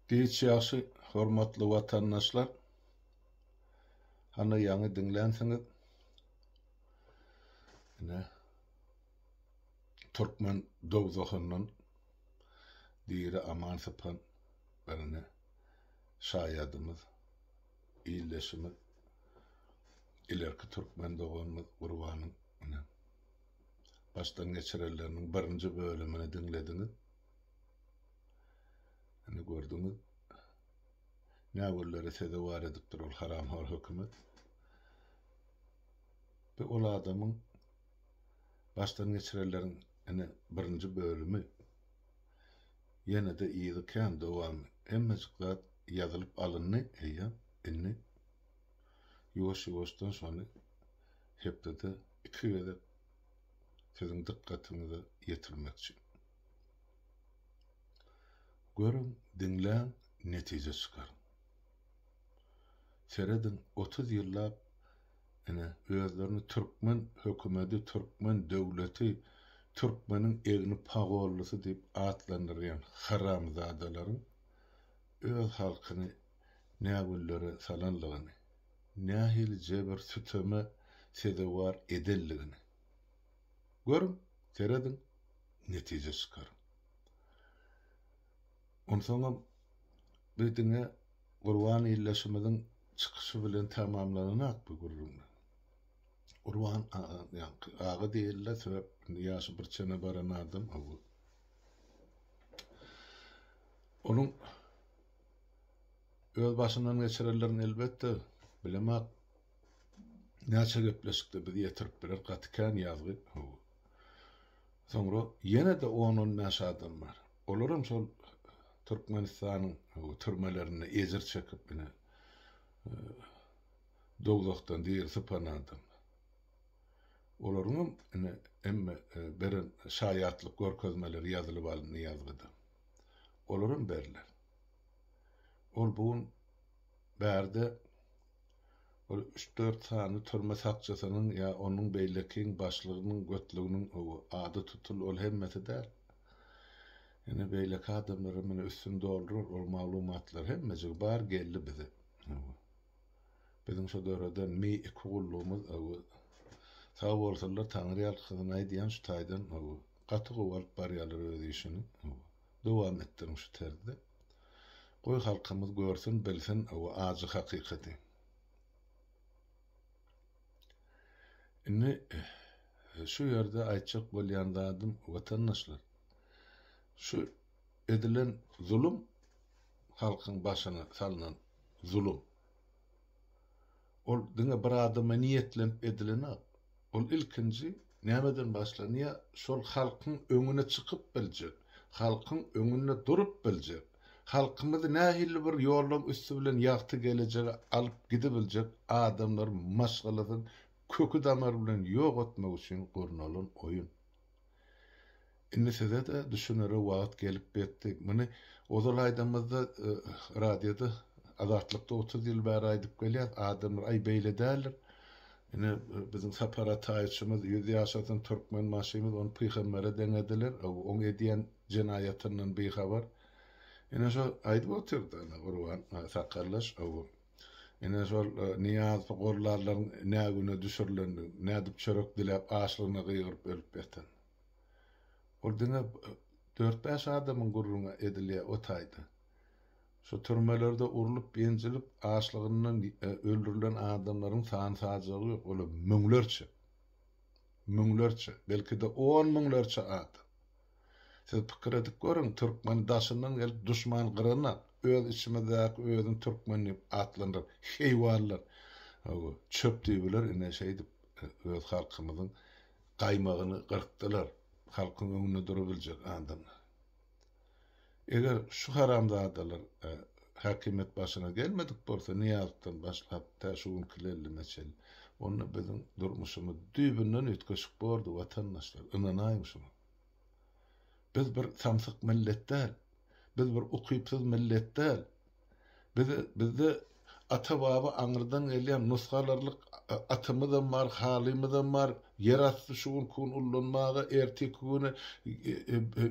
Diýiç ýaşy hormatly watandaşlar, hany ýaňy dinlänsiňiz. Ine Türkmen dowzahyndan diýeri aman sapan birine şaýadymyz, iýleşimiz, ilerki Türkmen dowanyň gurbanyň başdan geçirenleriniň birinji bölümini dinlediňiz. Ine gördüňiz, näwirleri sede war edip durul haram hor hökümet. Ve ol adamyň başdan geçirenleriň birinji bölümi ýene-de iýiken dowam emmejikler ýazylyp alyndy, inni ýoş-ýoşdan sonra hepde iki ýerde siziň dikkatinizi ýetirmekçi. Görün, dinlän, netije çykaryn. Seredin 30 ýyllap özlerini Türkmen hökümeti, Türkmen döwleti, Türkmenin egni pagollusy diýip atlandyrýan haramzadalaryň öz halkyny näwillere salanlygyny, nähil jebir süteme sedewar edelligini. Görün, seredin, netije çykaryn. Onsoňa biziňe Gurban iýleşimiziň çykyşy bilen tamamlananak bu gurulma. Gurban ağa diýiller, sebäp ýaşy bir çene baran adam o. Onuň öz başyndan geçirenlerini elbetde bilemek, näçe gepleşikde bizi ýetirip birer gatykan ýazgy. Soňra ýene-de onun näçe adam bar. Olaram şol Türkmenistanyň türmelerine ejir çekip dowlakdan diýer sypan adam. Olaryň emme beren şaýatlyk görkezmeleri ýazylyp alyndy ýazgyda. Olaryň berler. Ol bugun bärde 3-4 sany türme sakçasynyň ýa onuň beýlekiň başlygynyň götliginiň ady tutul ol hemmeti däl. Ene beýleki adamlar meni üstün doldurur, ol maglumatlar hemmeci bar geldi bize. Bizim şu döwreden kullumuz sağ bolsalar Taňry ýalkyny diýen şu taýdan gaty gowalyp barýarlar öz işini. Dowam etdirim şu terde. Goý halkymyz görsin, bilsin azy hakykaty. Ine şu ýerde aýtjak bolýandadım watandaşlar. Şu edilen zulüm, halkın başına salınan zulüm. Ol diňe bir adama niýetlenip edilene, ol ilkinji nämeden başlanýa şol halkyň öňüne çykyp biljek, halkyň öňünde durup biljek, halkymyzy nähili bir ýolun üstü bilen ýagty gelejegi alyp gidebiljek adamlar maşgalasyn kökü damar bilen ýok etmek üçin gurnalan oýun. Inni size de düşünere wagt gelip betdik. Meni ozal aýdamyzda radioda azatlykda 30 ýyl bäri aýdyp gelýär. Adamlar aý beýle däller. Ine biziň separat aýçymyz 100 ýaşadan Türkmen maşymyz onu peýgambere deňediler. Oň edýän jenaýatyndan beýhabar. Ine şo aýdyp oturdy Gurban sakarlaş. Ine şol niýaz gorlarlaryň nägüne düşürlendi, nädip çörek dilep aşlygyna gyýyryp ölüp beten. Orada 4-5 adamın gurruna edilýär o taýda. Şu türmelerde urulup ýenjilip açlygyndan öldürilen adamlaryň sany sajagy ýok, ola müňlerçe, belki de 10 müňlerçe adam. Siz pikir edip görüň, Türkmen daşyndan gelip düşman gyrana öz içimizdäki özüň türkmeni atlandyr, heýwanlar. Çöp diýbiler, ine şeýdip öz halkymyzyň gaýmagyny gyrkdylar. Halkın öňünde durabiljek adamlar. Eger şu haramzadalar hakimet başına gelmedik bolsa niýazdan başlap ta şu günkilerle meçel. Onu biziň durmuşymyz düýbünden ötkeşik bordy watandaşlar. Inanaýym şuna. Biz bir samsyk millet däl. Biz bir ukypsyz millet däl. Bizde ata baba aňyrdan gelýän nusgalarlyk atymyzdan bar, halymyzdan bar, Yerastı şuun kun ullanmaga erteki güni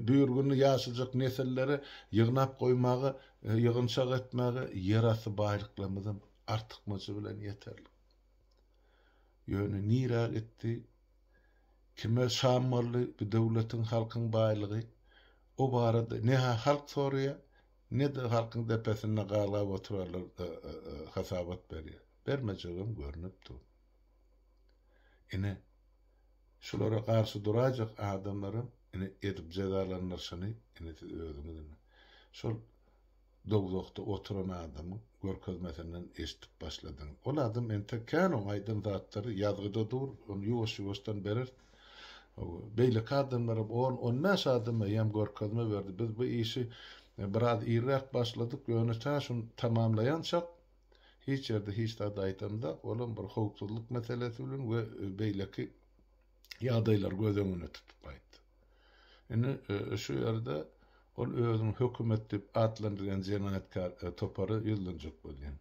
büyür günü yaşayacak nesillere yığnap koymaga yığınçak etmege yerastı baýlyklamydan artykmasy bilen yeterli. Ýöne nira etdi kime şamarly bir döwletiň halkyň baýlygy o barada ne halk soruya ne de halkyň depesine galap oturarlar hasabat berýär. Bermejegim görünüp dur. Ine şulara karşı duracak adamlarım ine edip cezalanırşany ine özüňiz. Şol dogdokda oturan adamı görkezmesinden eşitip başladın. Ol adam ente kano aydın zatlary ýazgyda dur, onu ýuwaş-ýuwaşdan berer. Beýle kadınlara on näş adamy ýam görkezme berdi. Biz bu işi biraz irak başladyk, ýöne taşyn tamamlaýançak hiç ýerde hiç de aýtanda olam bir howpsuzlyk meselesi bilen we beýleki ýagdaýlar göz öňüne tutup aýtdy. Ine şu ýerde ol özüň hökümet dip atlandyrgan jenaýatkar topary ýyldynjak bolýan.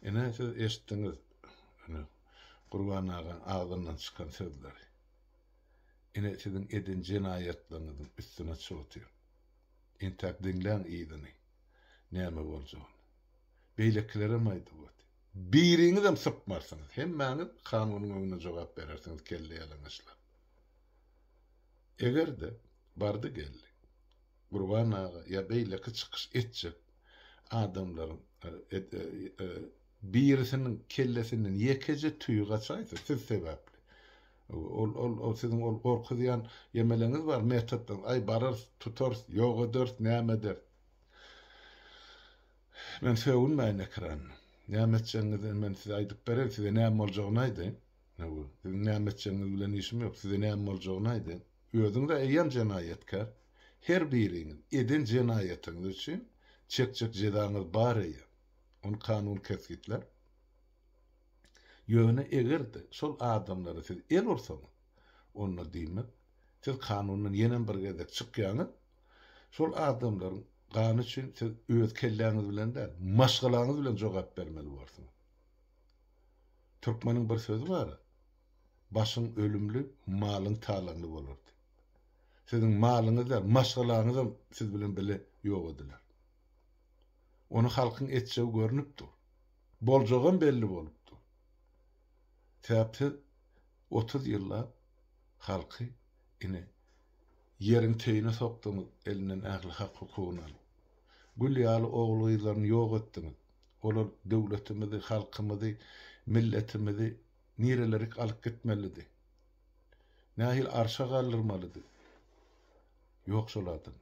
Ine siz eşitdiňiz, Gurban ağa ağzyndan çykan sözleri. Ine sizin edin jenaýatlaryňyzyň üstüne çökýär. Intak dinlen iýdini. Näme boljak? Beýlekilere maýdy bu. Biriňiz hem sypmarsyňyz. Hemmäňiz kanunyň öňüne jogap berersiňiz kelle ýalaňyşlar. Egerde bardy geldi. Gurban ağa ya beýleki çykyş etjek adamlaryň birisinin kellesinden yekeje tüýü gaçaýsa siz sebäpli. Ol sizin ol gorkuyan yemeleňiz bar metotdan ay barar tutar ýoga dört näme der. Men söwünmäň ekran. Näme etjäňiz men size aýdyp berer, size näme boljagyny aýdyn. Näme etjäňiz bilen işim ýok, size näme boljagyny aýdyn. Özüňde eýem jenaýatkar. Her biriňiz edin jenaýatyňyz üçin çek jedaňyz bar eýär. Onu kanun kesgitler. Ýöne egerde şol adamlara siz el ursaňyz, onu diýmek, siz kanundan ýenen bir gezek çykýaňyz, şol adamlaryň gany üçin siz öz kelläňiz bilen de, maşgalaňyz bilen jogap bermeli bolsaňyz. Türkmeniň bir sözü bar. Başyň ölümli, malyň talanly bolar. Sizin malyňyz da, maşgalaňyz da siz bilen bile ýok ediler. Onu halkyň etjegi görünüpdir. Boljagym belli bolupdyr. Täpti 30 ýyllar halky ine yerin teýine sokdyňyz, elinden ähli hak hukugyny alyp. Gülýaly oglaýlaryny ýok etdiňiz. Olar döwletimizi, halkymyzy, milletimizi nirelerik alyp gitmelidi. Nähil arşa galdyrmalydy. Ýok şolardan.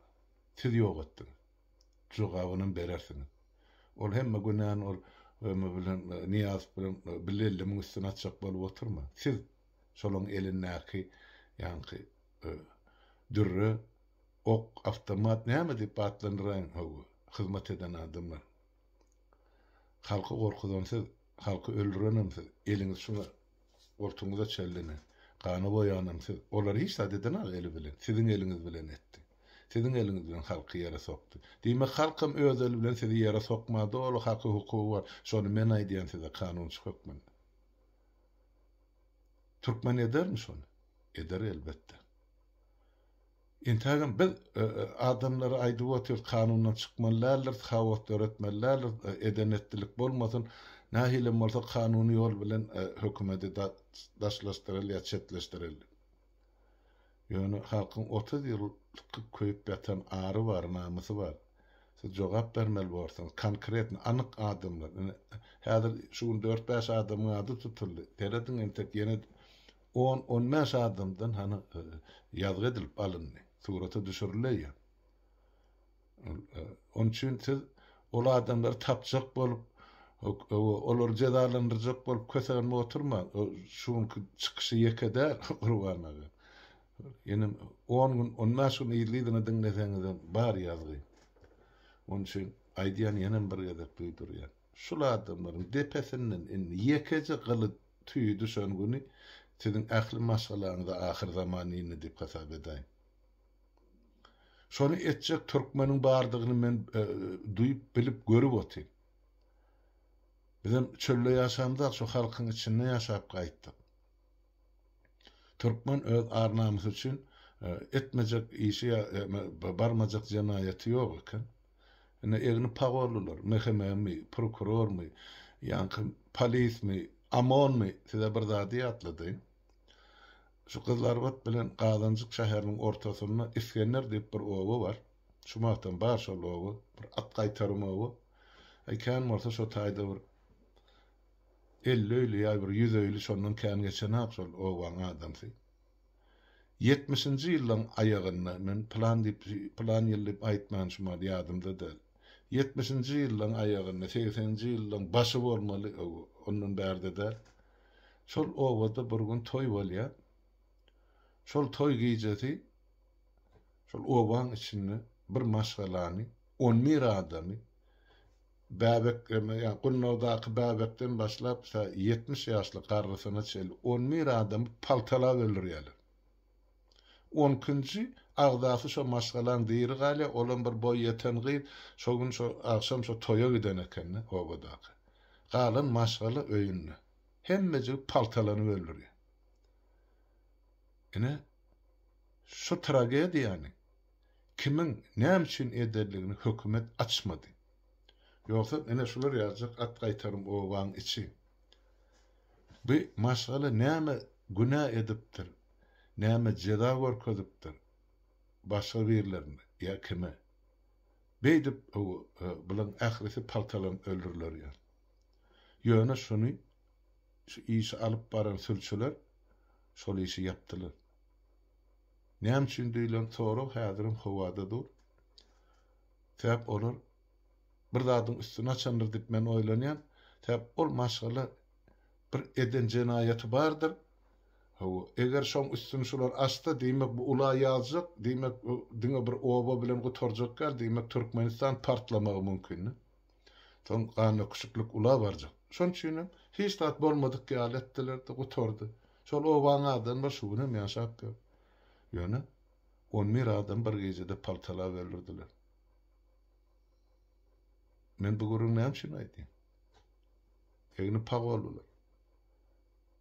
Siz ýok etdiňiz. Jogabyny berersiňiz. Ol hemme günän ol ömü bilen niýaz bilen bilellimin üstüne atjak bolup oturma. Siz şolaň elindäki ýanky dürre ok avtomat näme diýip atlandyran hyzmat eden adamlar. Halky gorkudan siz halky öldürenem siz eliňiz şuna ortuňyza çellene. Gany boýanam siz olary hiç de eden eli bilen sizin eliňiz bilen etdi. Sizin eliňiz bilen halky ýere sokdy. Diýmek halkym öz eli bilen sizi ýere sokmady, ol haky hukugy bar. Şonu men aýdýan size kanunçy hökmen. Türkmen edermi şonu? Eder elbetde. Intagam biz adamlara aýdyp otur kanundan çykmalylar, hawat öğretmenler edenetlik bolmasyn. Nähile bolsa kanuny ýol bilen hökümeti daşlaşdyrylýar, çetleşdirilýär. Ýöne halkyň 30 ýyl köýüp ýatan ary bar, namysy bar. Siz jogap bermeli bolsaňyz, konkret, anyk adamlar. Häzir şu 4-5 adamyň ady tutuldy. Derediň entek ýene 10-15 adamdan hany ýazgy edilip alyndy. Surata düşürilýär. Onun üçin siz ol adamlar tapjak bolup olar cezalandyrjak bolup kösegine oturma. Şuň çykyşy ýekeder Gurban ağa. Ýene 10 gün 15 gün ýyllygyny diňleseňiz bar ýazgy. Onun üçin aýdýan ýene bir gezek duýdurýar. Şol adamlaryň depesinden ýekeje gylyp tüýü düşen güni sizin ähli maşgalaňyza ahir zamanyny diýip hasap edäň. Şonu etjek türkmeniň bardygyny men duýup bilip görüp otyr. Bizim çölle ýaşamda şu halkyň içinde ýaşap gaýtdyk. Türkmen öz arnamyzy üçin etmejek işi barmajak janayety ýok eken. Ene egni pagollular, mehememi, prokurormy, ýa-ni polismi, amonmy, size bir zady ýatladyň. Şu Kızlarbat bilen Gazancık şäheriniň ortasyna İskender diýip bir owa bar. Şumaktan bar şol owa, bir at gaýtarma owa. Eýken bolsa şo taýda bir 50 öýli ýa bir 100 öýli şondan kän geçen şol owaň adamsy. 70-nji ýylyň aýagyna men plan ýylyp aýtman şuma ýadymda däl. 70-nji ýylyň aýagyna 80-nji ýylyň başy bolmaly ondan bärde de. Şol owada bir gün toý bolýar. Şol toý gijesi şol owaň içinde bir maşgalany 11 adamy bäbek ýa gunnawdaky bäbekden başlap 70 ýaşly garrysyna çel 11 adam paltalap öldürýärler. 10-njy agdasy şo maşgalan diýri galy olan bir boy ýeten gyz şo gün şo akşam şo toýa giden eken owadaky. Galan maşgaly öýünne. Hemmeji paltalanyp öldürýär. Ene şu tragediýany kimin näme üçin ederligini hökümet açmady. Ýoksa ene şular ýazjak at gaýtarym owaň içi. Bu maşgala näme günah edipdir, näme jeda görkezipdir başga birlerine ýa kime. Beýdip bulan ährisi paltalan öldürilýär. Ýöne şunu şu işi alyp baran sülçüler şol işi yapdylar. Näme üçin diýilen soraw häzirim howadadyr. Täp olar bir zadyň üstüne açandyr diýip men oýlanýan. Täp ol maşgala bir eden jenaýaty bardyr. Eger şoň üstüne şolar açdy diýmek bu ula ýazjak, diýmek diňe bir oba bilen gotorjak gal, diýmek Türkmenistan partlamagy mümkin. Soň gany küçüklük ula barjak. Şoň üçin hiç tat bolmadyk ýaletdiler de gotordy. Şol obaň adam bir şuny ýaşap gör. Ýöne 11 adam bir gecede paltalap öldürdiler. Men bu gurun näme üçin aýdym? Egni pagollular.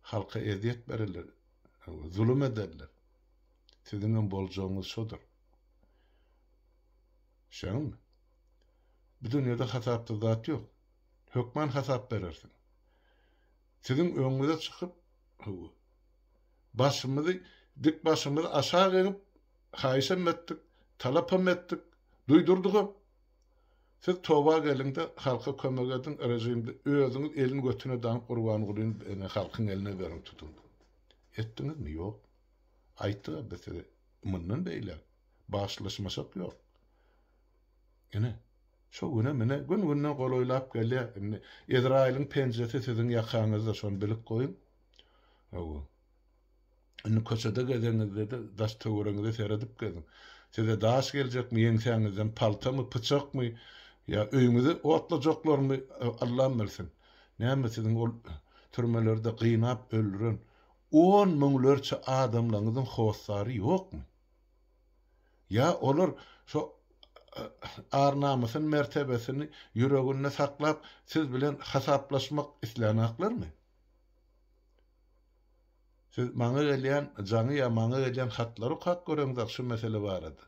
Halka eziyet berirler. Zulüm ederler. Siziňem boljagyňyz şodur. Şoňmy? Bu dünýede hasapda zat ýok. Hökmen hasap berersin. Siziň öňüňize çykyp başymyzy dik başymyzy aşağı gelip haýsam etdik, talapam etdik, duýdurduk. Siz toba gelinde halka kömek edin, rejimde özüňiz elini götüne danyp gurban guryn halkyň eline berin tutun. Etdiňizmi? Ýok. Aýtdy besle mundan beýle. Başlaşmasak ýok. Ene şo güne mene gün-günden goloýlap gelýär. Izrailin penjesi siziň ýakaňyzda şonu bilip goýun. Ene köçede gedenizde de daş töwereňizde seredip gelin. Size daş geljekmi, ýeňsäňizden paltamy, pyçakmy, ya öýüňizi otlajaklarmy Allah'ım bilsin. Näme siziň ol türmelerde gynap öldüren 10 miňlerçe adamlaryňyzyň howsary ýokmy? Ya olar şo arnamysyň mertebesini ýüreginde saklap siz bilen hasaplaşmak islenaklarmy? Siz maňa gelýän jany ya maňa gelýän hatlary hak göreňiz şu mesele barady.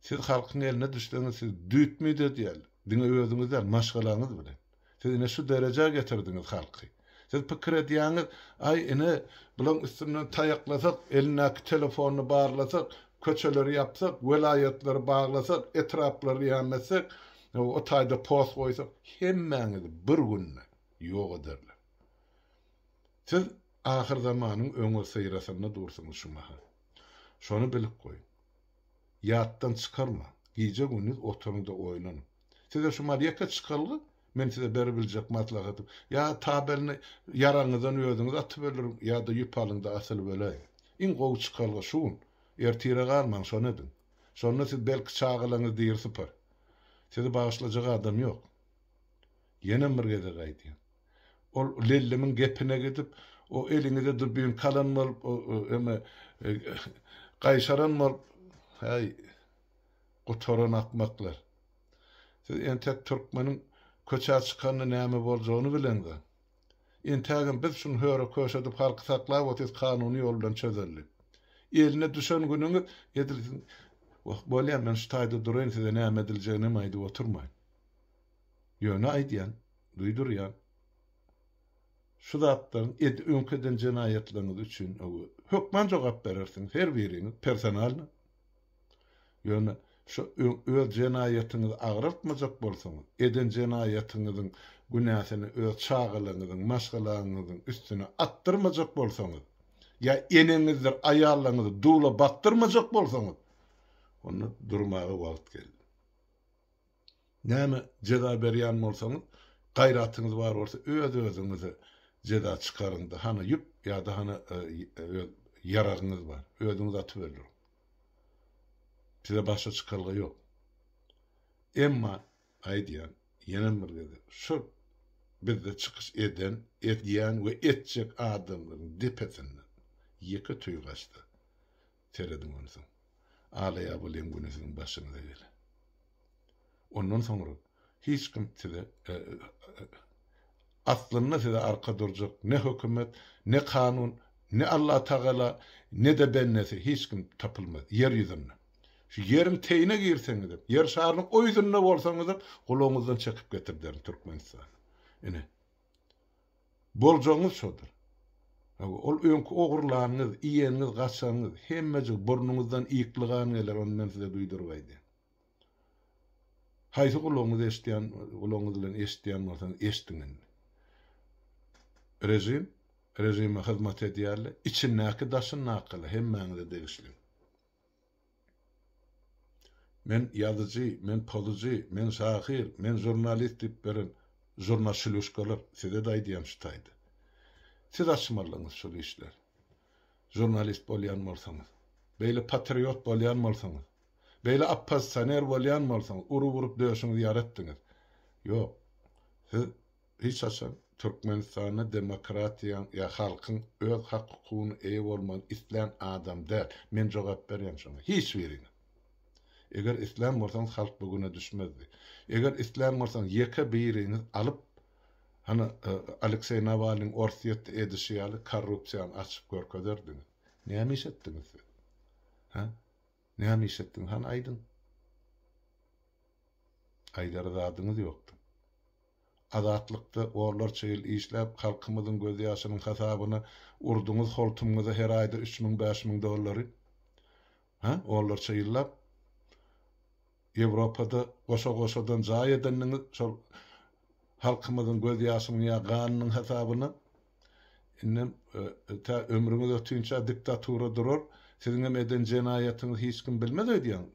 Siz halkyň eline düşdiňiz, siz düýtmedi diýil. Diňe özüňizden maşgalaňyz bilen. Siz ine şu derejä getirdiňiz halky. Siz pikir edýäňiz, ay ine bulan üstünden taýaklasak, elinäki telefonu barlasak, köçeleri yapsak, velayetleri bağlasak, etrafları ýanmasak, o taýda post goýsak, hemmäňiz bir günne ýok ederler. Siz ahir zamanyň öňe seýrasyna dursyňyz şumaha. Şonu bilip goýun. Ýatdan çykarma. Gije gündüz oturunda oýnanyň. Size şu maliyaka çykarly, men size berebiljek maslahatym. Ya tabelini yaraňyzdan özüňiz atyp öldürün, ya da ýupalyňda asyl böleýin. İň gowy çykarly şu. Ertire galmaň şonu edin. Şonu siz belki çağılaňyz diýir süper. Sizi bağışlajak adam ýok. Ýene bir gede gaýdym. Ol lellemin gepine gidip o eliňizde dürbün kalanmaly, eme gaýşaranmaly. Hay, gotoran akmaklar. Siz entek Türkmeniň köçä çykanyny näme boljagyny bileňiz. Entägin biz şunu höre köşedip halky saklap otyz kanuny ýol bilen çözerli. Eline düşen günüňi edilsin. Bolýan men şu taýda durýan size näme ediljegine maýdy oturmaýyn. Ýöne aýdýan, duýdurýan. Şu zatlaryň öňkeden jenaýetleriniz üçin hökmen jogap berersiň her biriňiz personalny. Ýöne şu öz jenaýetinizi agratmajak bolsaňyz, eden jenaýetiniziň günäsini öz çağılaryňyzyň, maşgalaryňyzyň üstüne attyrmajak bolsaňyz, ýa eneňizdir aýallaryňyzy duwla baktyrmajak bolsaňyz, onu durmagy wagt geldi. Näme jeda berýän bolsaňyz, gaýratyňyz bar bolsa öz-özüňizi jeda çykaryndy. Hany ýüp ýa-da hany yaragyňyz bar. Özüňiz atyberler. Size başa çıkarlığı yok. Emma aýdýan, ýene bir dedi. Şu bizde çıkış edýän we etjek adamlaryň depesinden ýeke tüýgaçdy. Teredim onu. Alaya bolan günüň başynda gele. Ondan soňra hiç kim size aslında size arka duracak ne hükümet, ne kanun, ne Allah Teala, ne de bennesi hiç kim tapılmaz yer yüzünde. Şu yerin teyine girseňiz, yer şarynyň o ýüzünde bolsaňyz, goloňyzdan çekip getirdiler Türkmenistan. Ene. Boljaňyz şodur. Ol öňkü ogurlaryňyz, iýeniňiz, gaçaňyz, hemmeji burnuňyzdan iýikligan geler, ondan size duýdurbaýdy. Haýsy goloňyz eşdýän, goloňyz bilen eşdýän bolsaň eşdiňiz. Rejime hyzmat edýärler, içindäki daşyň nakyly hemmeňize degişli. Men ýazyjy, men polyjy, men şahir, men jurnalist diýip beren jurnalistler size de aýdýan şu taýdy. Siz açmalyňyz şu işler. Jurnalist bolýan bolsaňyz, beýle patriot bolýan bolsaňyz, beýle oppozisioner bolýan bolsaňyz, urup döşüňizi ýaratdyňyz. Ýok. Siz hiç açan Türkmenistan'a demokratiýa ýa halkyň öz hak hukugyny eýe bolman isleýän adam däl. Men jogap berýän şoňa. Hiç biriň. Eger isleýän bolsaňyz halk bugüne düşmezdi. Eger isleýän bolsaňyz ýeke biriňiz alyp hani Aleksey Navalnyň orsiýetde edişi ýaly korrupsiýany açyp görkezerdiňiz. Näme iş etdiňiz? Ha? Näme iş etdiňiz? Han aýdyn. Aýdardadyňyz ýokdy. Azatlykda orlar çeýil işläp halkymyzyň göz ýaşynyň hasabyna urduňyz holtumyňyza her aýda 3000-5000 dollary. Ha? Orlar çeýillap Ýewropada goşa-goşadan jaý edeniniz şol halkymyzyň göz ýaşynyň ýa ganynyň hasabyna innem ta ömrüňiz ötünçe diktatura durur, siziň eden jenaýatyňyzy hiç kim bilmez öýdýän.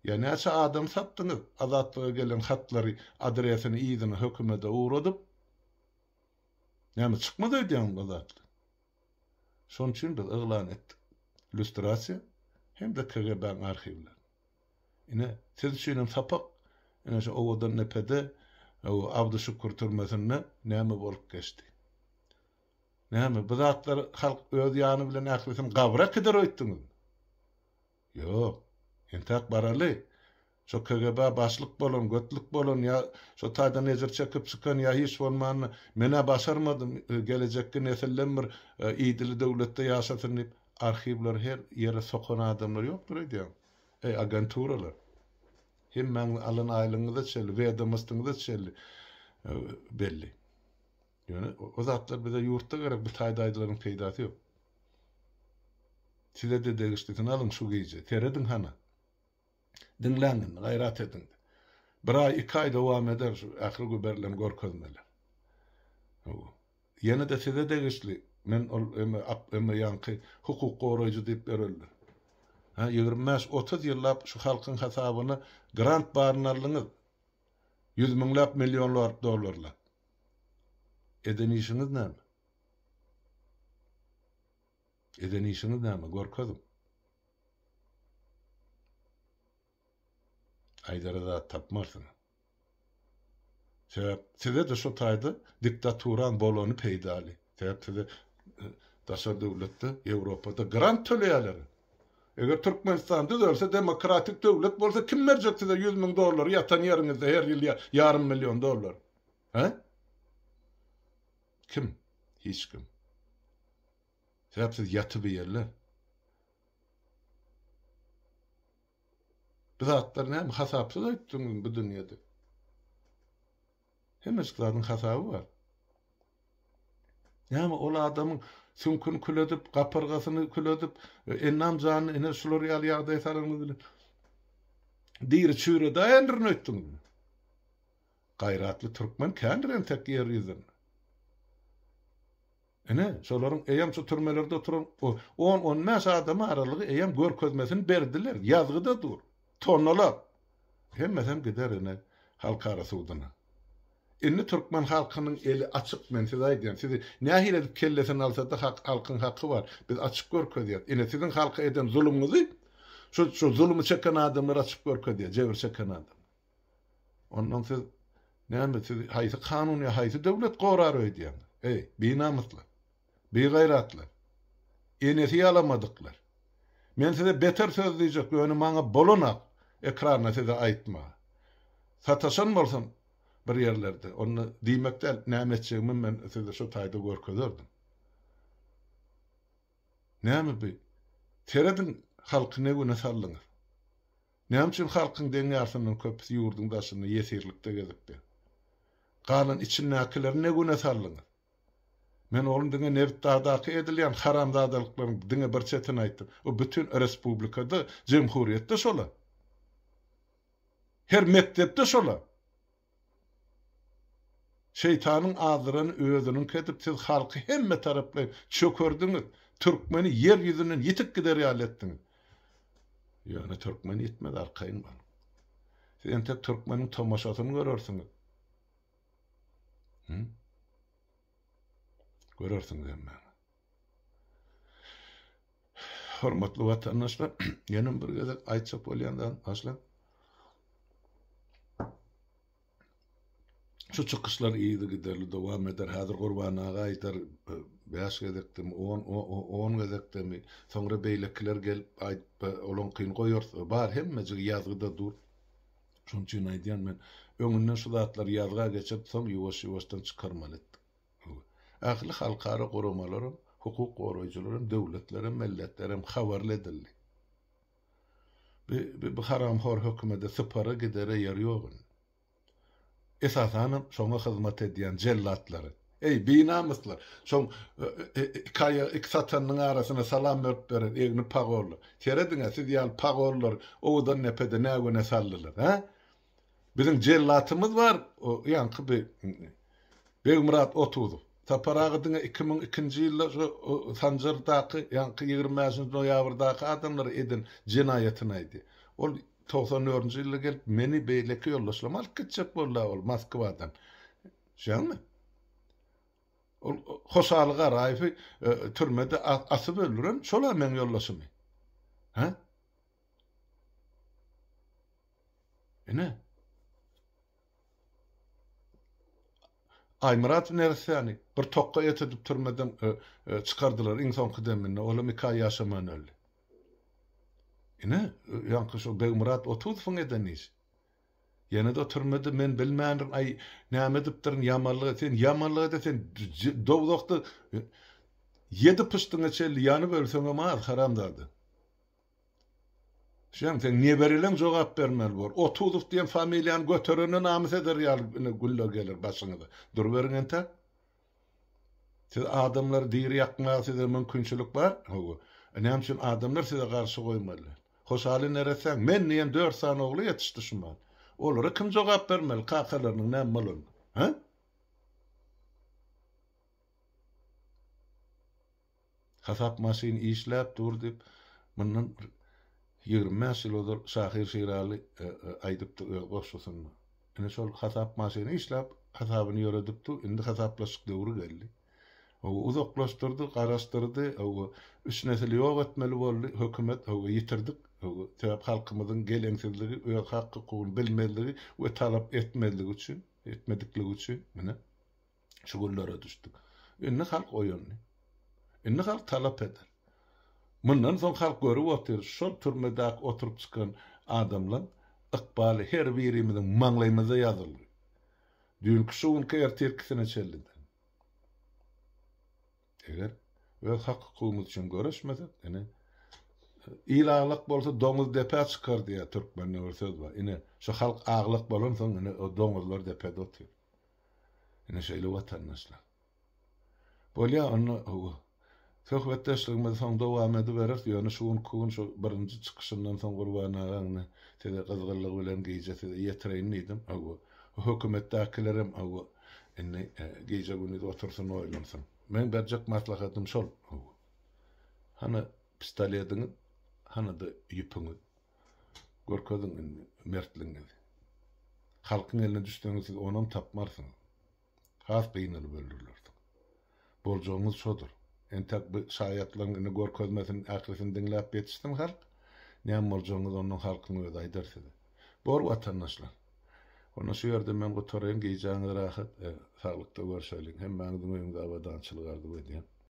Ya näçe adam satdyňyz, azatlyga gelen hatlary adresyny ýyzyny hökümete uğradyp, näme çykmady öýdýän azatly. Şoň üçin biz eglan etdik. Lustrasiýa hem de KGB'ň arhivleri. Ine siz üçin sapak, ine şu owadan nepede, o Abdüşükür türmesinde näme bolup geçdi. Näme bu zatlar halk öz ýany bilen ählisin gabra keder öýtdiňiz. Ýok. Entak baraly. Şo KGB başlyk bolan, götlük bolan ýa şo taýda nezer çekip çykan ýa hiç bolman mene başarmadym gelecekde nesillen bir iýdili döwletde ýaşasyn diýip arhivler her ýere sokan adamlar ýokdur diýär. Agenturalar. Hemmeň alan aýlyňyza çeli, wedamostyňyza çeli belli. Ýöne o zatlar bize ýurtda gerek bir taýda aýdylaryň peýdasy ýok. Size de degişdiň alın şu geýje, teredin hana. Dinläňin, gaýrat edin. Bir ay, 2 ay dowam eder şu ähli berlen görkezmeler. Ýene de size degişli, men ol emma ýanky hukuk goraýjy diýip berildi. 25-30 ýyllap şu halkyň hasabyny grant barynarlyňyz 100 miňlap millionlar dollarlar. Eden işiniz näme? Eden işiniz näme? Gorkezim. Aýdarada tapmarsyň. Sebäp size de şu taýda diktaturan bolany peýdali. Sebäp size daşar döwletde Ýewropada grant töleýärler. Eger Türkmenistan düzelse demokratik döwlet bolsa kim berjek size 100 000 dollar ýatan ýeriňizde her ýyl $500 000. He? Kim? hiç kim. Sebepsiz yatıp yerler. Biz atlar hem hasapsız öttüğümüz bu dünyada. Hem eskladın hasabı var. Yani o adamın sünkün küledip, kapargasını küledip, ennam canını ene suloriyal yağda etarını diri çüre dayanırın öttüğümüz. Gayratlı Türkmen kendiren tek yer yüzün. Şoların eýem şu türmelerde oturan 10-15 adamı aralygy eýem görkezmesini berdiler. Yazgyda dur. Tonnalap. Hemmesem gider halkara suwdyna. Inni Türkmen halkynyň eli açyk men size aýdýan. Sizi nähil edip kellesen alsa da halkyň hakkı var. Biz açyk görkezýär. Ine sizin halka eden zulümüňizi şu zulümü çeken adamlar açyk görkezýär. Jebir çeken adam. Ondan siz näme siz haýsy kanuny haýsy döwlet gorar öýdýän. Binamatlar. Bir gayratlar. Enesi alamadıklar. Men size beter söz diyecek. Önü bana bolonak. Ekrana size aitma. Sataşan bolsam bir yerlerde. Onu diýmekde nämetçeğimin men size şu taýda görkezerdim. Näme bi? Teredin halky ne güne sallyňyz. Näme üçin halkyň deňärsinden köpüsi ýurdun daşyny ýesirlikde gezipdi. Galan içindäkiler ne güne sallyňyz. Men oğlum diňe nevtadaky edilýän haramzadalyklaryň diňe bir çetini aýtdym. O bütün respublikada, jemhuriýetde şola. Her mektepde şola. Şeytanyň azyryny özüniň ketip siz halky hemme taraply çökerdiňiz. Türkmeni yer ýüzünden ýetik gider ýaletdiňiz. Ýöne Türkmen ýetmedi arkaýyn bar. Siz ente Türkmeniň tomaşasyny görersiňiz. Görersiňiz hemme. Hormatly watandaşlar, ýene bir gezek aýtjak bolýandan başlan. Şu çıkışlar iyiydi giderli devam eder. Hazır Gurban ağa aytar 5 gezektim, 10 gezektim. Sonra beylekler gelip olan kıyın koyor. Bar hemmecik yazgıda dur. Şunun için aýdýan men öňünden şu zatlar yazga geçip soň ýuwaş-ýuwaşdan çykarmaly etdik. Ahly halkara goramalarym, hukuk goraýjylarym, döwletlerim, milletlerim habarly edildi. Bu haramhor hökümete sypara gidere yer ýok. Esasanım şoňa hyzmat edýän jellatlary. Binamyslar. Şoň iki satanyň arasyna salam berip beren egni pagorlar. Terediňe siz ýal pagorlar owdan nepede nägüne sallylar, ha? Bizim jellatymyz var. O ýanky Begmurat Otuzov. Taparagydyň 2002-nji ýylda Sanjardaky ýanky 20-nji noýabrdaky adamlar edin jenaýatyny aýdy. Ol 94-nji ýylda gelip meni beýleki ýollaşlama alyp gitjek bollar ol Moskwadan. Şeňmi? Ol hoşalyga raýfy türmede asyp öldüren şolar men ýollaşymy. Ha? Aymurat nersani bir tokka etedip türmeden çıkardılar insan kıdemine oğlum 2 ay yaşaman öldü. Yankı şu Begmurat 30 fın edeniz. Yine de türmede men bilmeyenler ay näme edipdirin yamanlığı desen dovdokta 7 pıştığına çelli yanı bölsün ama haramdadı. Sen niye verilen cevap vermeli var. 30 diýen familýany götüreni namys eder ýaly gülle gelir başyňyza. Dur berin ente. Siz adamlar diýri ýakmagy size mümkinçilik bar. Näme üçin adamlar size garşy goýmalylar. Hoşaly neresen? Men niýem 4 sany ogly ýetişdirýän. Olara kim jogap bermeli? Kakalarynyň näme bolan? Ha? Hasap maşyny işläp dur dip mundan 20 ýyl olur Şahir Şiraly aýdypdy goşusyny. Şol hasap maşyny işläp hasabyny ýöredipdi. Indi hasaplaşyk döwri geldi. O uzaklaşdyrdy, garaşdyrdy. O üç nesli ýok etmeli boldy. Hökümet ýitirdik. Sebäp halkymyzyň geleňsizligi, öz hakkı hukukyn bilmezligi we talap etmedikleri üçin mene şu gulllara düşdik. Indi halk oýandy. Indi halk talap eder. Mundan soň halk görüp otur, şol türmede oturup çykan adamlar ykbaly her birimiziň maňlaýymyza ýazyldy. Dünkü şuň kertirkisine çellidi. Eger öz hakykymyz üçin görüşmesek, ene ilaglyk bolsa doňuz depe çykar diýe türkmenne bir söz bar. Ine şu halk aglyk bolan soň ine o doňuzlar depede otur. Ine şeýle watandaşlar. Bolýa onu söhbetdeşligimiz soň dowam edip berer. Ýöne şuň şu birinji çykyşyndan soň Gurban agaňy tede gyzgynlyk bilen geýjese ýetireýin awa hökümetdekilerim awa ine geýje güni otursun oýlansyn. Men berjek maslahatym şol. Hana pistoletini, hana da ýüpüňi. Görkezin mertliňi. Halkyň eline düşdüňiz onam tapmarsyň. Has beýneli böldürler. Boljoňyz şodur. Entek bu şaýatlaryny görkezmesin ählisin diňläp ýetişdim halk. Näme boljoňyz onuň halkyny öýde aýdarsydy. Bor watandaşlar. Onu şu ýerde men gotaryn geýjäňiz rahat, saglykda görşeýlik. Hem mäňiň öýüňde awadançylyk ardy edýän.